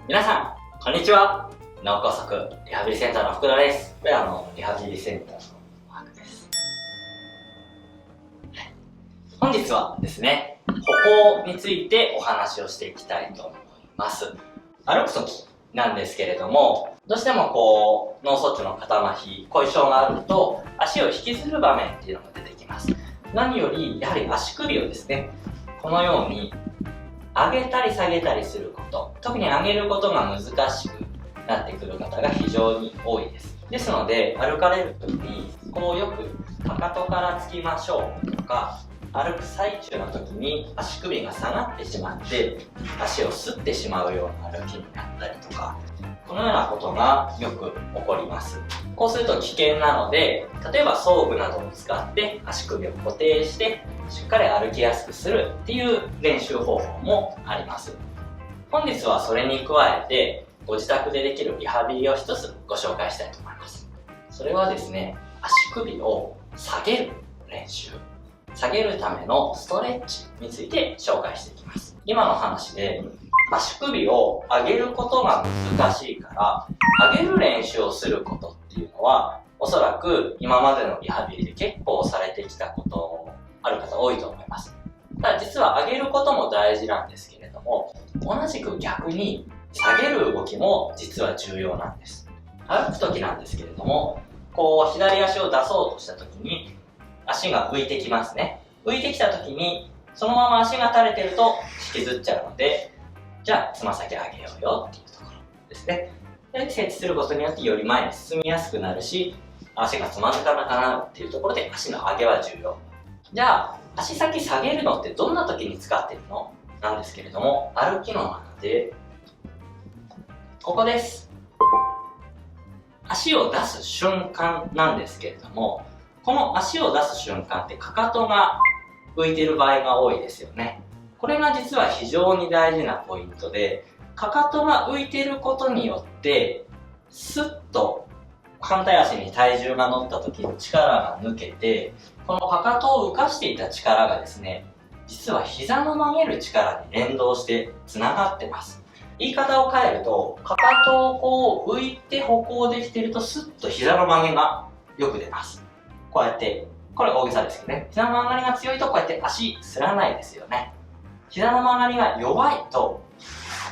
皆さん、こんにちは。脳梗塞リハビリセンターの福田です。これはリハビリセンターのマークです。本日はですね、歩行についてお話をしていきたいと思います。歩くときなんですけれども、どうしても脳卒中の肩麻痺、後遺症があると足を引きずる場面っていうのが出てきます。何よりやはり足首をですね、このように上げたり下げたりすること、特に上げることが難しくなってくる方が非常に多いです。ですので、歩かれるときによくかかとからつきましょうとか、歩く最中の時に足首が下がってしまって足をすってしまうような歩きになったりとか、このようなことがよく起こります。こうすると危険なので、例えば装具などを使って足首を固定してしっかり歩きやすくするっていう練習方法もあります。本日はそれに加えてご自宅でできるリハビリを一つご紹介したいと思います。それはですね、足首を下げる練習、下げるためのストレッチについて紹介していきます。今の話で足首を上げることが難しいから上げる練習をすることっていうのは、おそらく今までのリハビリで結構されてきたことある方多いと思います。ただ実は上げることも大事なんですけれども、同じく逆に下げる動きも実は重要なんです。歩く時なんですけれども、左足を出そうとした時に足が浮いてきますね。浮いてきた時にそのまま足が垂れてると引きずっちゃうので、じゃあつま先上げようよっていうところですね。で、設置することによってより前に進みやすくなるし、足がつまずかなくなるっていうところで足の上げは重要。じゃあ足先下げるのってどんな時に使っているのなんですけれども、歩きの中でここです。足を出す瞬間なんですけれども、この足を出す瞬間ってかかとが浮いている場合が多いですよね。これが実は非常に大事なポイントで、かかとが浮いていることによってスッと反対足に体重が乗った時の力が抜けて、このかかとを浮かしていた力がですね、実は膝の曲げる力に連動してつながってます。言い方を変えると、かかとを浮いて歩行できているとスッと膝の曲げがよく出ます。こうやって、これ大げさですけどね、膝の曲がりが強いとこうやって足すらないですよね。膝の曲がりが弱いと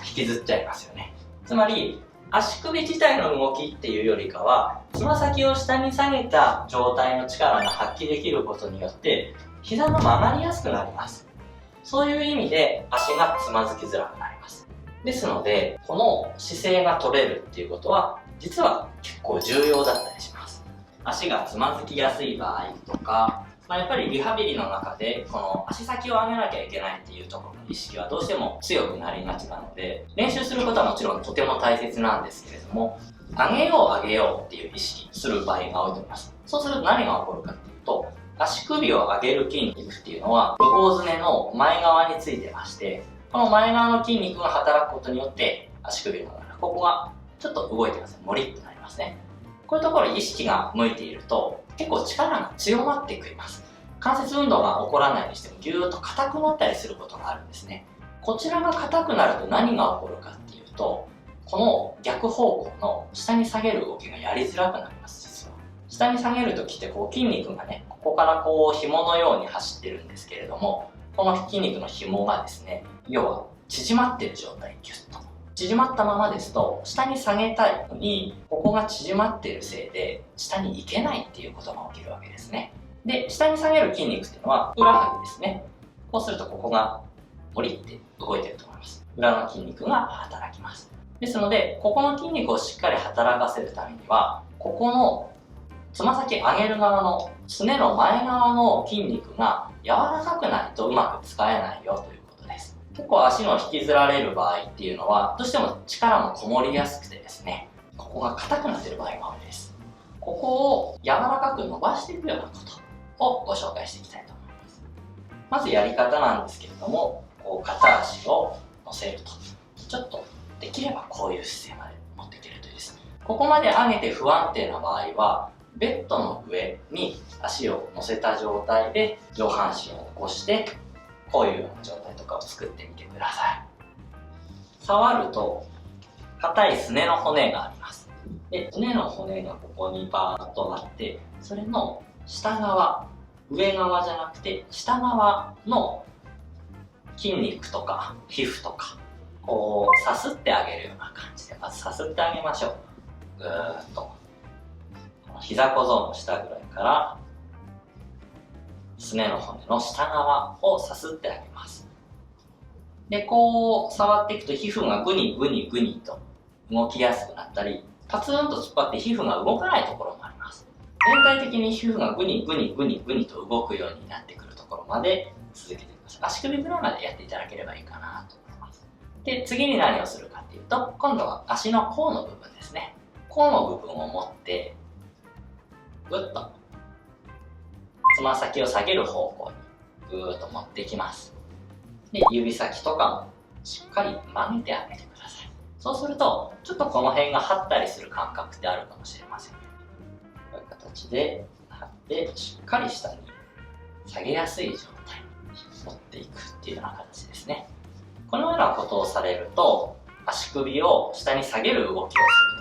引きずっちゃいますよね。つまり足首自体の動きっていうよりかは、つま先を下に下げた状態の力が発揮できることによって膝が曲がりやすくなります。そういう意味で足がつまずきづらくなります。ですので、この姿勢が取れるっていうことは実は結構重要だったりします。足がつまずきやすい場合とか、やっぱりリハビリの中でこの足先を上げなきゃいけないっていうところの意識はどうしても強くなりがちなので、練習することはもちろんとても大切なんですけれども、上げよう上げようっていう意識する場合が多いと思います。そうすると何が起こるかっていうと、足首を上げる筋肉っていうのは無法爪の前側についてまして、この前側の筋肉が働くことによって足首のここがちょっと動いてます。もりっとなりますね。こういうところに意識が向いていると結構力が強まってくります。関節運動が起こらないにしてもぎゅーっと硬くなったりすることがあるんですね。こちらが硬くなると何が起こるかっていうと、この逆方向の下に下げる動きがやりづらくなります。実は下に下げるときって筋肉がね、ここから紐のように走ってるんですけれども、この筋肉の紐がですね、要は縮まってる状態、ギュッと縮まったままですと、下に下げたいのにここが縮まっているせいで下に行けないっていうことが起きるわけですね。で、下に下げる筋肉っていうのは裏はぎですね。こうするとここがポリって動いてると思います。裏の筋肉が働きます。ですので、ここの筋肉をしっかり働かせるためには、ここのつま先上げる側のすねの前側の筋肉が柔らかくないとうまく使えないよということです。結構足の引きずられる場合っていうのは、どうしても力もこもりやすくてですね、ここが硬くなっている場合が多いです。ここを柔らかく伸ばしていくようなことをご紹介していきたいと思います。まずやり方なんですけれども、片足を乗せると、ちょっとできればこういう姿勢まで持っていけるといいです。ここまで上げて不安定な場合は、ベッドの上に足を乗せた状態で上半身を起こして、こういうような状態とかを作ってみてください。触ると硬いすねの骨があります。で、すねの骨がここにバーッとあって、それの下側、上側じゃなくて下側の筋肉とか皮膚とか、こうさすってあげるような感じで、まずさすってあげましょう。ぐーっと膝小僧の下ぐらいからすねの骨の下側をさすってあげます。で、こう触っていくと皮膚がグニグニグニと動きやすくなったり、パツンと突っ張って皮膚が動かないところもあります。全体的に皮膚がグニグニグニグニと動くようになってくるところまで続けてください。足首ぐらいまでやっていただければいいかなと思います。で、次に何をするかっていうと、今度は足の甲の部分ですね。甲の部分を持ってぐっとつま先を下げる方向にぐーっと持っていきます。で、指先とかもしっかり曲げてあげてください。そうするとちょっとこの辺が張ったりする感覚ってあるかもしれません。こういう形で張ってしっかり下に下げやすい状態に持っていくっていうような形ですね。このようなことをされると、足首を下に下げる動きをす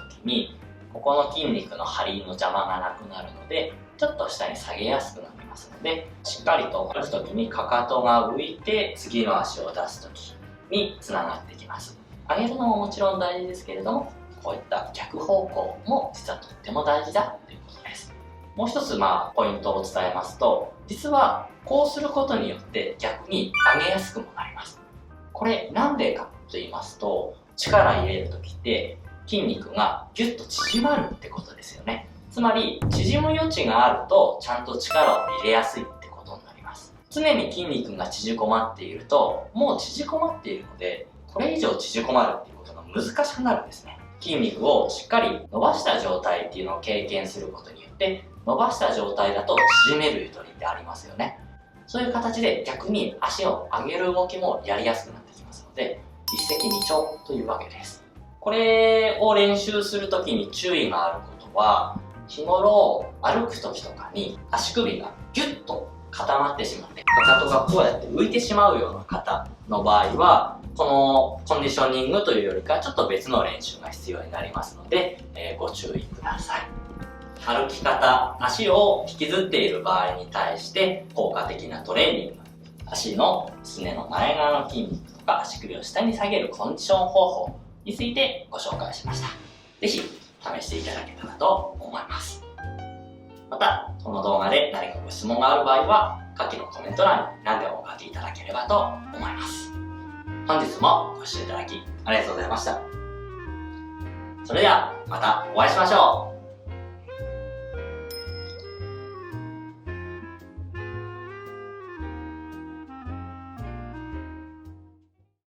るときにここの筋肉の張りの邪魔がなくなるので、ちょっと下に下げやすくなりますので、しっかりと歩くときにかかとが浮いて次の足を出すときにつながってきます。上げるのももちろん大事ですけれども、こういった逆方向も実はとっても大事だということです。もう一つポイントを伝えますと、実はこうすることによって逆に上げやすくもなります。これなんでかと言いますと、力入れるときって筋肉がギュッと縮まるってことですよね。つまり縮む余地があるとちゃんと力を入れやすいってことになります。常に筋肉が縮こまっていると、もう縮こまっているのでこれ以上縮こまるっていうことが難しくなるんですね。筋肉をしっかり伸ばした状態っていうのを経験することによって、伸ばした状態だと縮めるゆとりってありますよね。そういう形で逆に足を上げる動きもやりやすくなってきますので、一石二鳥というわけです。これを練習するときに注意があることは、日頃歩くときとかに足首がギュッと固まってしまって、かかとがこうやって浮いてしまうような方の場合は、このコンディショニングというよりかちょっと別の練習が必要になりますので、ご注意ください。歩き方、足を引きずっている場合に対して効果的なトレーニング、足のすねの前側の筋肉とか足首を下に下げるコンディション方法についてご紹介しました。ぜひ試していただけたらと思います。また、この動画で何かご質問がある場合は、下記のコメント欄に何でもお書きいただければと思います。本日もご視聴いただきありがとうございました。それではまたお会いしましょう。